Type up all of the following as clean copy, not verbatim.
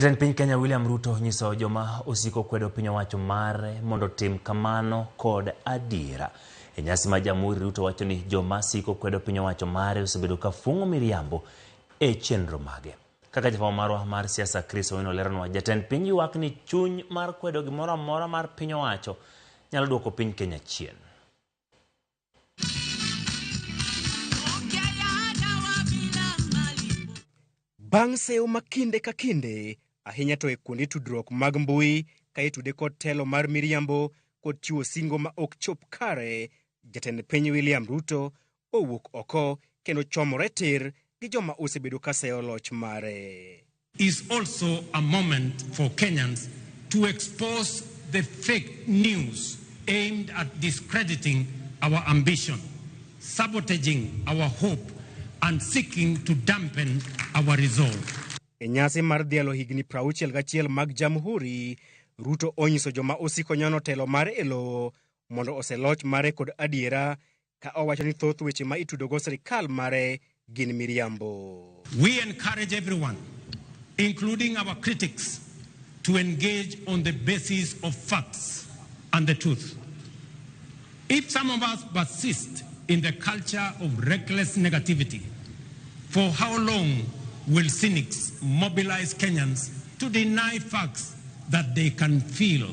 Jatend piny Kenya William Ruto nyiso joma osiko kwedo piny owacho mare mondo tim kamano kod adiera. E nyasi ma Jamhuri, Ruto wacho ni joma siko kwedo piny owacho mare osebedo ka fungo Miriambo e chenro mage. Kaka jafwambo marwa mar siasa Chris leronwa, jatend piny ywak ni chuny mar kwedo gimoro amora mar piny owacho nyalo duoko piny Kenya chien. Bang' seyo makinde ka kinde, ahinya to e kuonde tudruok mag mbui ka itude kod telo mar Miriambo kod chiwo singo ma ok chop kare, jatend piny William Ruto owuok oko kendo chomore tir gi joma osebedo ka seyo loch mare. Is also a moment for Kenyans to expose the fake news aimed at discrediting our ambition, sabotaging our hope, and seeking to dampen our resolve. E nyasi mar dhialo higni 61 mag Jamhuri, Ruto onyiso joma osiko nyono telo mare e lowo mondo oseloch mare kod adiera, ka owacho ni thoth weche ma itudogo sirikal mare gin miriambo. We encourage everyone, including our critics, to engage on the basis of facts and the truth. If some of us persist in the culture of reckless negativity, for how long will cynics mobilize Kenyans to deny facts that they can feel,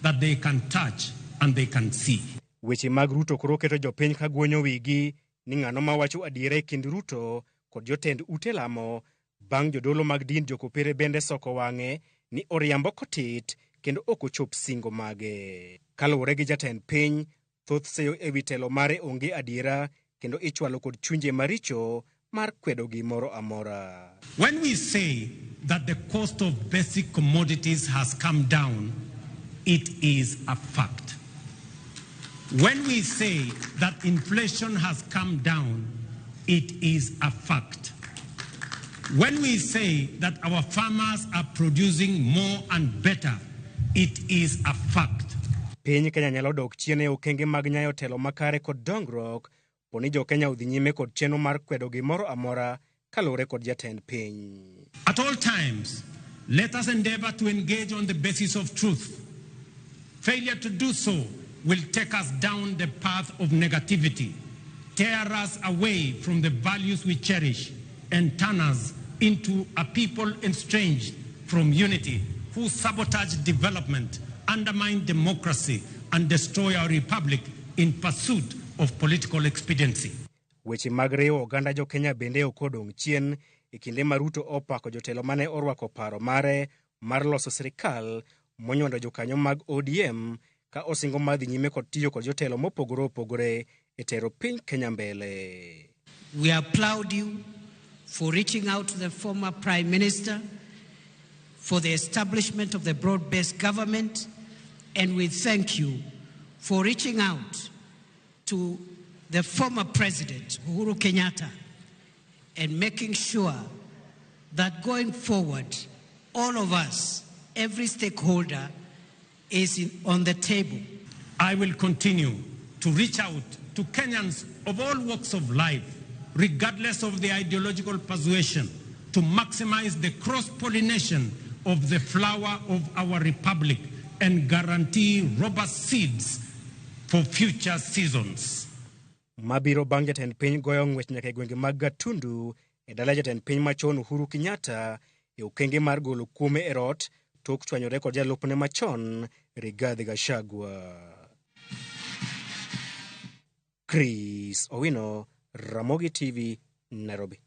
that they can touch, and they can see? Weche mag Ruto koro keto jopiny ka guonyo wigi ni ng'ano ma wacho adiera e kind Ruto kod jotend ute lamo, bang' jodolo mag din jokopere bende soko wang'e ni oriambo kotit kendo ok ochop singo mage. Kaluwore gi jatend piny, thoth seyo e wi telo mare onge adiera kendo ichwalo kod chunje maricho mar kwedo gimoro amora. When we say that the cost of basic commodities has come down, it is a fact. When we say that inflation has come down, it is a fact. When we say that our farmers are producing more and better, it is a fact. Piny Kenya nyalo dok chien e okenge mag nyayo telo makare kod dongruok, poni jo Kenya udhi nyime kod chenro mar kwedo gimoro amora kalure kod jatend piny. At all times, let us endeavor to engage on the basis of truth. Failure to do so will take us down the path of negativity, tear us away from the values we cherish, and turn us into a people estranged from unity, who sabotage development, undermine democracy, and destroy our republic in pursuit of political expediency. Weche mag riwo oganda jo Kenya bende ok odong' chien e kinde ma Ruto opako jotelo mane orwako paro mare mar loso sirikal monyondo jokanyo mag ODM, ka osingo madhi nyime kod tiyo kod jotelo mopogore opogore e tero piny Kenya mbele. We applaud you for reaching out to the former Prime Minister for the establishment of the broad-based government, and we thank you for reaching out to the former President, Uhuru Kenyatta, and making sure that going forward, all of us, every stakeholder, is on the table. I will continue to reach out to Kenyans of all walks of life, regardless of the ideological persuasion, to maximize the cross-pollination of the flower of our republic and guarantee robust seeds for future seasons. Mabiro bang' jatend piny goyo ng'wech nyaka e gwenge mag Gatundu e dala jatend piny machon Uhuru Kenyatta e okenge mar golo kuome e rot tok chwanyore kod jalupne machon Rigathi Gachagua. Chris Owino, Ramogi TV, Nairobi.